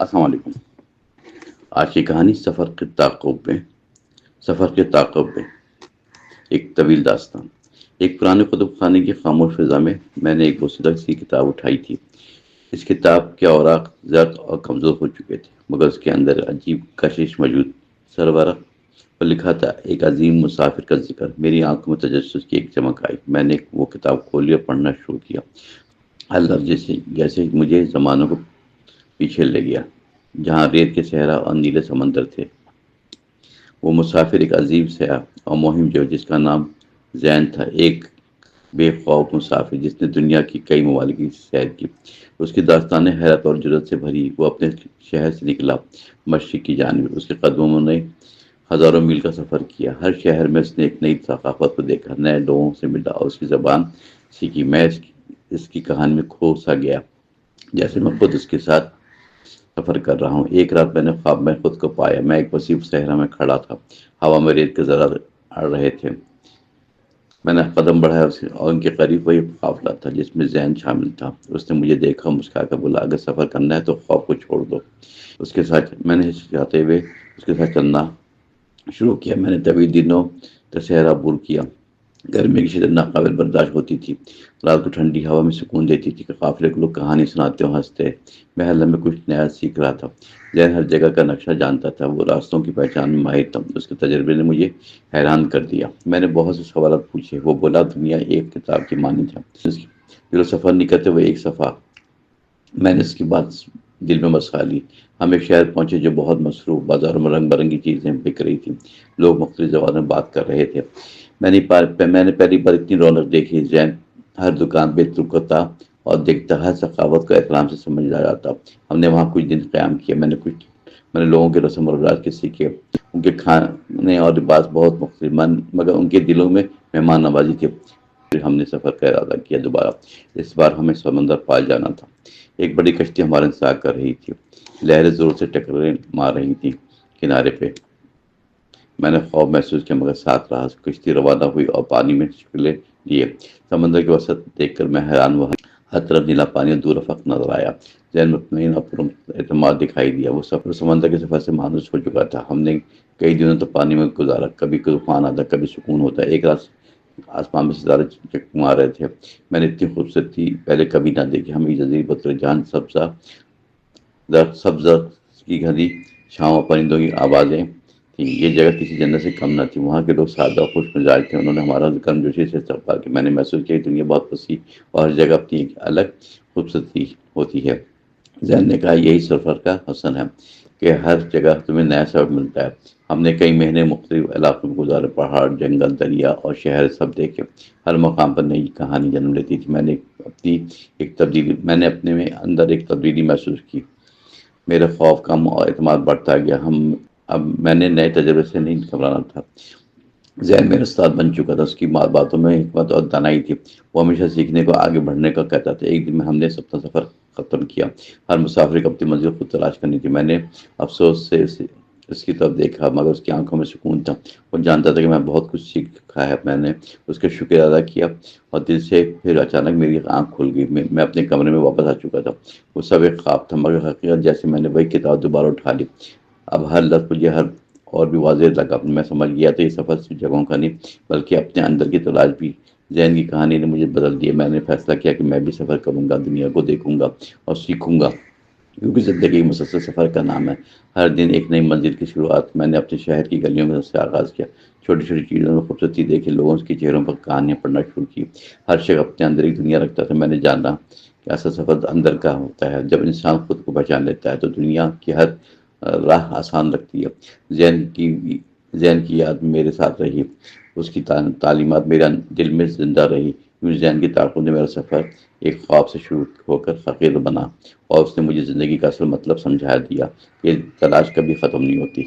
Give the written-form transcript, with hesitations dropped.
السلام علیکم۔ آج کی کہانی سفر کے تعاقب میں ایک طویل داستان۔ ایک پرانے کتب خانے کی خاموش فضا میں نے ایک بوسیدہ سی کتاب اٹھائی تھی۔ اس کتاب کے اوراق زرد اور کمزور ہو چکے تھے، مگر اس کے اندر عجیب کشش موجود۔ سرورق پر لکھا تھا ایک عظیم مسافر کا ذکر۔ میری آنکھوں میں تجسس کی ایک چمک آئی۔ میں نے وہ کتاب کھولی اور پڑھنا شروع کیا۔ ہر لفظ جیسے مجھے زمانوں کو پیچھے لے گیا، جہاں ریت کے صحرا اور نیلے سمندر تھے۔ وہ مسافر ایک عظیم سیاح اور مہم جو جس کا نام زین تھا، ایک بے خوف مسافر جس نے دنیا کی کئی ممالک کی سیر کی۔ اس کی داستانیں حیرت اور جرأت سے بھری۔ وہ اپنے شہر سے نکلا مشرق کی جانب۔ اس کے قدموں نے ہزاروں میل کا سفر کیا۔ ہر شہر میں اس نے ایک نئی ثقافت کو دیکھا، نئے لوگوں سے ملا اور اس کی زبان سیکھی۔ میں اس کی کہانی میں کھو سا گیا، جیسے میں خود اس کے ساتھ سفر کر رہا ہوں۔ ایک رات میں نے خواب میں خود کو پایا۔ میں ایک وسیع صحرا میں کھڑا تھا، ہوا میں ریت کے ذرات اڑ رہے تھے۔ میں نے قدم بڑھایا اور ان کے قریب وہی قافلہ تھا جس میں زین شامل تھا۔ اس نے مجھے دیکھا، مسکرا کر بولا، اگر سفر کرنا ہے تو خواب کو چھوڑ دو۔ میں نے ہچکچاتے ہوئے اس کے ساتھ چلنا شروع کیا۔ میں نے طویل دنوں تک صحرا عبور کیا۔ گرمی کی شدت ناقابل برداشت ہوتی تھی، رات کو ٹھنڈی ہوا میں سکون دیتی تھی کہ قافلے کے لوگ کہانی سناتے اور ہنستے۔ میں ہر لمحے کچھ نیا سیکھ رہا تھا۔ زین ہر جگہ کا نقشہ جانتا تھا، وہ راستوں کی پہچان میں ماہر تھا۔ اس کے تجربے نے مجھے حیران کر دیا۔ میں نے بہت سے سوالات پوچھے۔ وہ بولا، دنیا ایک کتاب کی مانند ہے، جو لوگ سفر نہیں کرتے وہ ایک صفحہ۔ میں نے اس کی بات دل میں بسا لی۔ ہم ایک شہر پہنچے جو بہت مصروف، بازاروں میں رنگ برنگی چیزیں بک رہی تھیں، لوگ مختلف زبانوں میں بات کر رہے تھے۔ میں نے پہلی بار اتنی رونق دیکھی۔ زین ہر دکان پہ رکتا اور دیکھتا، ہر ثقافت کو احترام سے سمجھا جاتا۔ ہم نے وہاں کچھ دن قیام کیا۔ میں نے لوگوں کے رسم و رواج کے سیکھے۔ ان کے کھانے اور لباس بہت مختلف، مگر ان کے دلوں میں مہمان نوازی تھی۔ پھر ہم نے سفر کا ارادہ کیا دوبارہ۔ اس بار ہمیں سمندر پار جانا تھا۔ ایک بڑی کشتی ہمارا انتظار کر رہی تھی، لہریں زور سے ٹکریں مار رہی تھیں کنارے پہ۔ میں نے خوف محسوس کیا مگر ساتھ رہا۔ کشتی روانہ ہوئی اور پانی میں شکلیں لیے۔ سمندر کی وسعت دیکھ کر میں حیران ہوا۔ ہر طرف نیلا پانی اور دور افق نظر آیا۔ زین مطمئن اور پر اعتماد دکھائی دیا۔ وہ سمندر کے سفر سے مانوس ہو چکا تھا۔ ہم نے کئی دنوں تک پانی میں گزارا، کبھی طوفان آتا، کبھی سکون ہوتا۔ ایک رات آسمان میں ستارے چکمگا رہے تھے۔ میں نے اتنی خوبصورتی پہلے کبھی نہ دیکھی۔ ہم ایک جزیرے پر اترے جہاں سبز کی گھنی چھاؤں اور پرندوں کی آوازیں تھیں۔ یہ جگہ کسی جنت سے کم نہ تھی۔ وہاں کے لوگ سادہ اور خوش مزاج تھے۔ انہوں نے ہمارا گرمجوشی سے استقبال کیا۔ میں نے محسوس کیا کہ دنیا بہت وسیع اور ہر جگہ اپنی ایک الگ خوبصورتی ہوتی ہے۔ زین نے کہا، یہی سفر کا حسن ہے کہ ہر جگہ تمہیں نیا سبق ملتا ہے۔ ہم نے کئی مہینے مختلف علاقوں میں گزارے، پہاڑ، جنگل، دریا اور شہر سب دیکھے۔ ہر مقام پر نئی کہانی جنم لیتی تھی۔ میں نے اپنے میں اندر ایک تبدیلی محسوس کی۔ میرا خوف کم اور اعتماد بڑھتا گیا۔ اب میں نے نئے تجربے سے نہیں گھبرانا تھا۔ زین میرا استاد بن چکا تھا۔ اس کی باتوں میں حکمت اور دانائی تھی۔ وہ ہمیشہ سیکھنے کو، آگے بڑھنے کا کہتا تھا۔ ایک دن میں ہم نے اپنا سفر ختم کیا۔ ہر مسافر کو اپنی منزل خود تلاش کرنی تھی۔ میں نے افسوس سے اس کی طرف دیکھا، مگر اس کی آنکھوں میں سکون تھا۔ وہ جانتا تھا کہ میں بہت کچھ سیکھا ہے۔ میں نے اس کا شکر ادا کیا اور دل سے۔ پھر اچانک میری آنکھ کھل گئی۔ میں اپنے کمرے میں واپس آ چکا تھا۔ وہ سب ایک خواب تھا، مگر حقیقت جیسے میں نے وہی کتاب دوبارہ اٹھا لی۔ اب ہر لفظ مجھے اور بھی واضح لگا۔ میں سمجھ گیا تھا یہ سفر صرف جگہوں کا نہیں بلکہ اپنے اندر کی تلاش بھی۔ زین کی کہانی نے مجھے بدل دیا۔ میں نے فیصلہ کیا کہ میں بھی سفر کروں گا، دنیا کو دیکھوں گا اور سیکھوں گا، کیونکہ زندگی مسلسل سفر کا نام ہے۔ ہر دن ایک نئی منزل کی شروعات۔ میں نے اپنے شہر کی گلیوں میں سے آغاز کیا، چھوٹی چھوٹی چیزوں میں خوبصورتی دیکھی، لوگوں کے چہروں پر کہانیاں پڑھنا شروع کی۔ ہر شخص اپنے اندر ایک دنیا رکھتا تھا۔ میں نے جانا کہ اصل سفر اندر کا ہوتا ہے۔ جب انسان خود کو پہچان لیتا ہے تو دنیا کی ہر راہ آسان لگتی ہے۔ زین کی یاد میرے ساتھ رہی، اس کی تعلیمات میرے دل میں زندہ رہی۔ زین کی تعاقب نے میرا سفر ایک خواب سے شروع ہو کر حقیقت بنا، اور اس نے مجھے زندگی کا اصل مطلب سمجھا دیا کہ تلاش کبھی ختم نہیں ہوتی۔